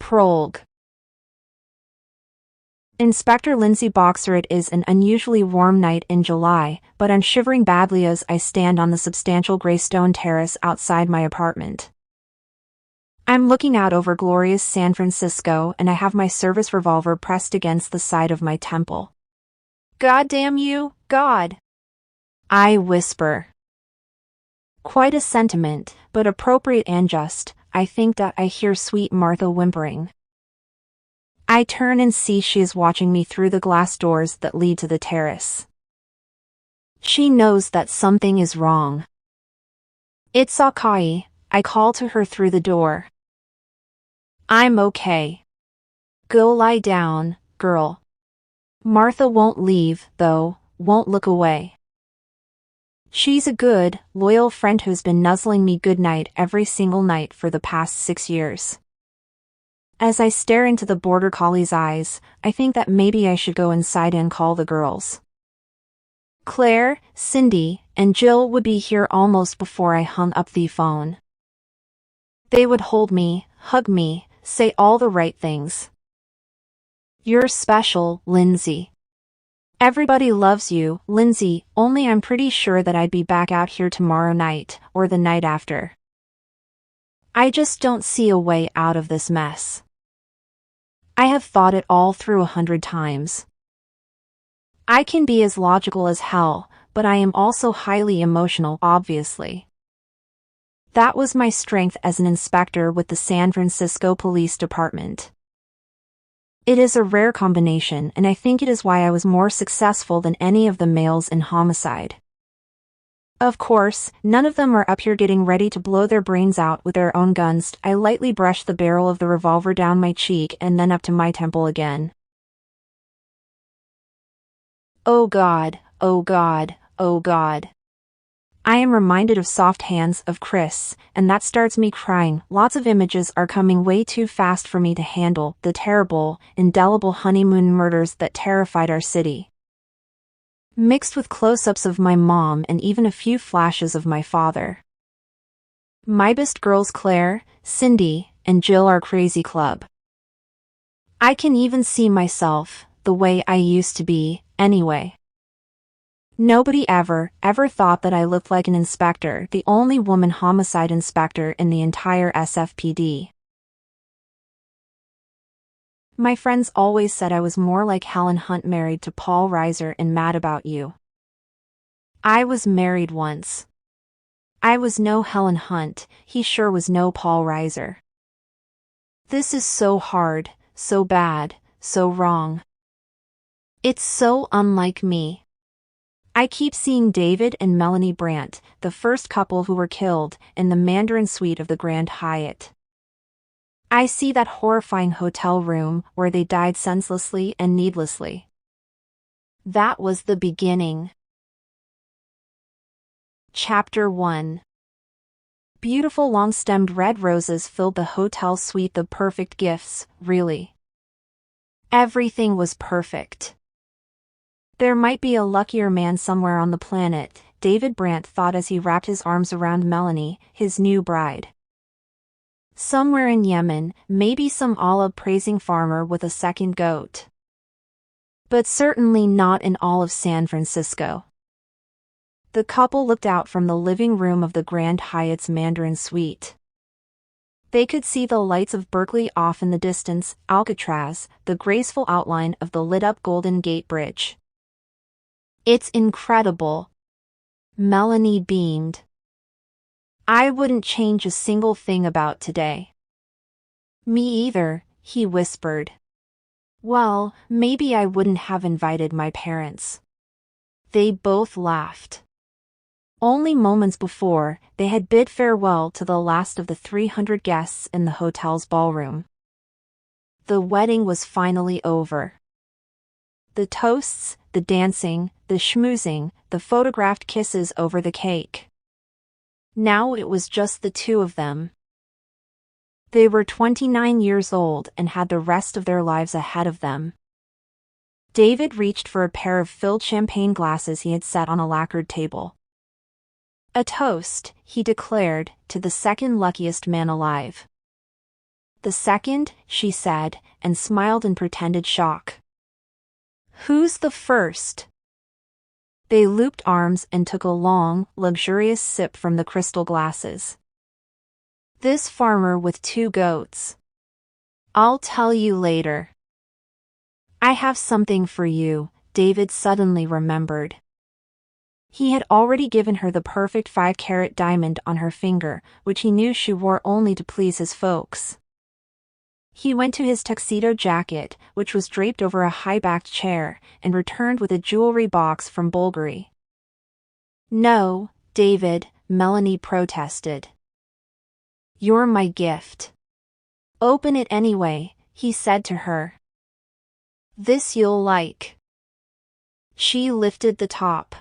Prologue. Inspector Lindsay Boxer. It is an unusually warm night in July, but I'm shivering badly as I stand on the substantial gray stone terrace outside my apartment. I'm looking out over glorious San Francisco, and I have my service revolver pressed against the side of my temple. "God damn you, God!" I whisper. Quite a sentiment, but appropriate and just. I think that I hear sweet Martha whimpering. I turn and see she is watching me through the glass doors that lead to the terrace. She knows that something is wrong. "It's okay," I call to her through the door. "I'm okay. Go lie down, girl." Martha won't leave, though, won't look away. She's a good, loyal friend who's been nuzzling me goodnight every single night for the past 6 years. As I stare into the border collie's eyes, I think that maybe I should go inside and call the girls. Claire, Cindy, and Jill would be here almost before I hung up the phone. They would hold me, hug me, say all the right things. "You're special, Lindsay. Everybody loves you, Lindsay, only I'm pretty sure that I'd be back out here tomorrow night, or the night after. I just don't see a way out of this mess. I have thought it all through 100 times. I can be as logical as hell, but I am also highly emotional, obviously. That was my strength as an inspector with the San Francisco Police Department. It is a rare combination, and I think it is why I was more successful than any of the males in homicide. Of course, none of them are up here getting ready to blow their brains out with their own guns. I lightly brush the barrel of the revolver down my cheek and then up to my temple again. Oh God, oh God, oh God. I am reminded of soft hands of Chris, and that starts me crying. Lots of images are coming way too fast for me to handle. The terrible, indelible honeymoon murders that terrified our city, mixed with close-ups of my mom and even a few flashes of my father. My best girls Claire, Cindy, and Jill are crazy club. I can even see myself, the way I used to be, anyway. Nobody ever thought that I looked like an inspector, the only woman homicide inspector in the entire SFPD. My friends always said I was more like Helen Hunt married to Paul Reiser in Mad About You. I was married once. I was no Helen Hunt, he sure was no Paul Reiser. This is so hard, so bad, so wrong. It's so unlike me. I keep seeing David and Melanie Brandt, the first couple who were killed, in the Mandarin suite of the Grand Hyatt. I see that horrifying hotel room where they died senselessly and needlessly. That was the beginning. Chapter 1. Beautiful long-stemmed red roses filled the hotel suite, the perfect gifts, really. Everything was perfect. There might be a luckier man somewhere on the planet, David Brandt thought as he wrapped his arms around Melanie, his new bride. Somewhere in Yemen, maybe some Allah-praising farmer with a second goat. But certainly not in all of San Francisco. The couple looked out from the living room of the Grand Hyatt's Mandarin suite. They could see the lights of Berkeley off in the distance, Alcatraz, the graceful outline of the lit-up Golden Gate Bridge. "It's incredible." Melanie beamed. "I wouldn't change a single thing about today." "Me either," he whispered. "Well, maybe I wouldn't have invited my parents." They both laughed. Only moments before, they had bid farewell to the last of the 300 guests in the hotel's ballroom. The wedding was finally over. The toasts, the dancing, the schmoozing, the photographed kisses over the cake. Now it was just the two of them. They were 29 years old and had the rest of their lives ahead of them. David reached for a pair of filled champagne glasses he had set on a lacquered table. "A toast," he declared, "to the second luckiest man alive." The second, she said, and smiled in pretended shock. Who's the first? They looped arms and took a long, luxurious sip from the crystal glasses. This farmer with 2 goats. I'll tell you later. I have something for you, David suddenly remembered. He had already given her the perfect 5-carat diamond on her finger, which he knew she wore only to please his folks. He went to his tuxedo jacket, which was draped over a high-backed chair, and returned with a jewelry box from Bulgari. No, David, Melanie protested. You're my gift. Open it anyway, he said to her. This you'll like. She lifted the top.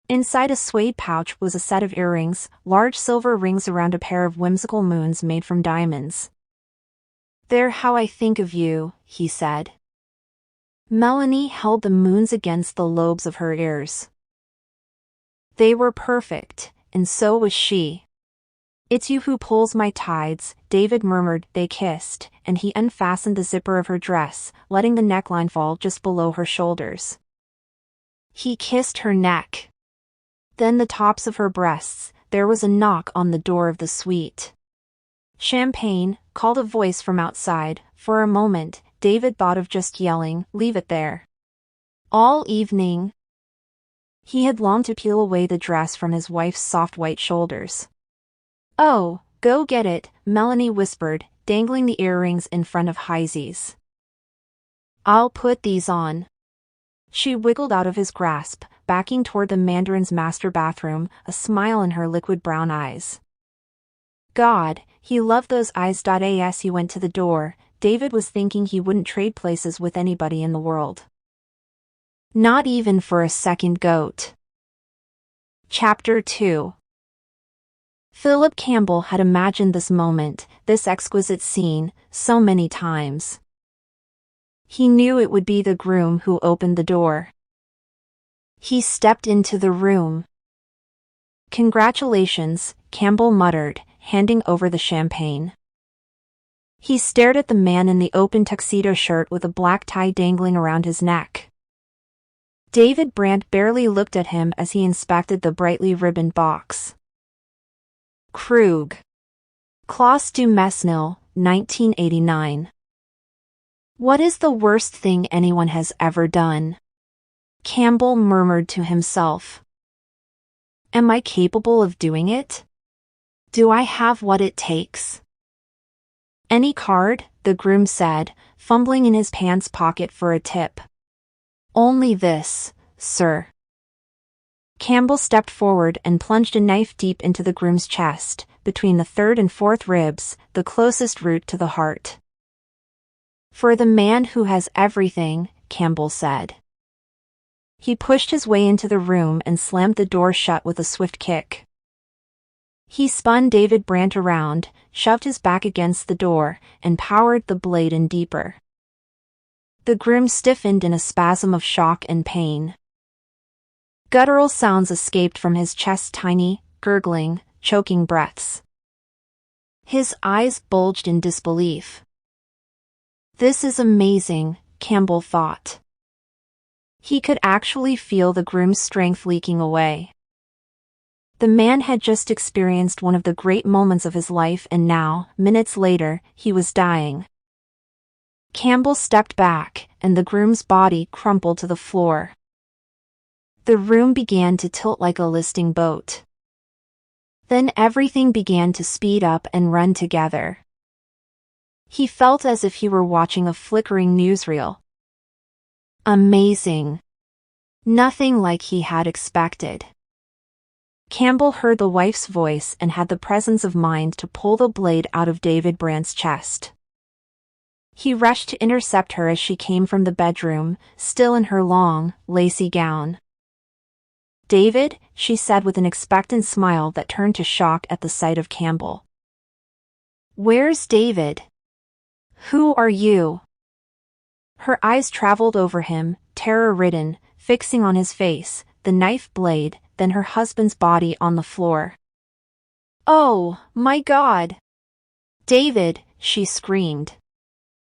Inside a suede pouch was a set of earrings, large silver rings around a pair of whimsical moons made from diamonds. They're how I think of you, he said. Melanie held the moons against the lobes of her ears. They were perfect, and so was she. It's you who pulls my tides, David murmured. They kissed, and he unfastened the zipper of her dress, letting the neckline fall just below her shoulders. He kissed her neck. Then the tops of her breasts. There was a knock on the door of the suite. Champagne, called a voice from outside. For a moment, David thought of just yelling, leave it there. All evening. He had longed to peel away the dress from his wife's soft white shoulders. Oh, go get it, Melanie whispered, dangling the earrings in front of Heise's. I'll put these on. She wiggled out of his grasp, backing toward the Mandarin's master bathroom, a smile in her liquid brown eyes. God, he loved those eyes. As he went to the door, David was thinking he wouldn't trade places with anybody in the world. Not even for a second goat. Chapter 2. Philip Campbell had imagined this moment, this exquisite scene, so many times. He knew it would be the groom who opened the door. He stepped into the room. Congratulations, Campbell muttered, handing over the champagne. He stared at the man in the open tuxedo shirt with a black tie dangling around his neck. David Brandt barely looked at him as he inspected the brightly ribboned box. Krug. Klaus du Mesnil, 1989. What is the worst thing anyone has ever done? Campbell murmured to himself. Am I capable of doing it? Do I have what it takes? Any card, the groom said, fumbling in his pants pocket for a tip. Only this, sir. Campbell stepped forward and plunged a knife deep into the groom's chest, between the 3rd and 4th ribs, the closest route to the heart. For the man who has everything, Campbell said. He pushed his way into the room and slammed the door shut with a swift kick. He spun David Brandt around, shoved his back against the door, and powered the blade in deeper. The groom stiffened in a spasm of shock and pain. Guttural sounds escaped from his chest, tiny, gurgling, choking breaths. His eyes bulged in disbelief. This is amazing, Campbell thought. He could actually feel the groom's strength leaking away. The man had just experienced one of the great moments of his life, and now, minutes later, he was dying. Campbell stepped back, and the groom's body crumpled to the floor. The room began to tilt like a listing boat. Then everything began to speed up and run together. He felt as if he were watching a flickering newsreel. Amazing. Nothing like he had expected. Campbell heard the wife's voice and had the presence of mind to pull the blade out of David Brandt's chest. He rushed to intercept her as she came from the bedroom, still in her long, lacy gown. David, she said with an expectant smile that turned to shock at the sight of Campbell. Where's David? Who are you? Her eyes traveled over him, terror-ridden, fixing on his face, the knife blade, then her husband's body on the floor. Oh, my God! David, she screamed.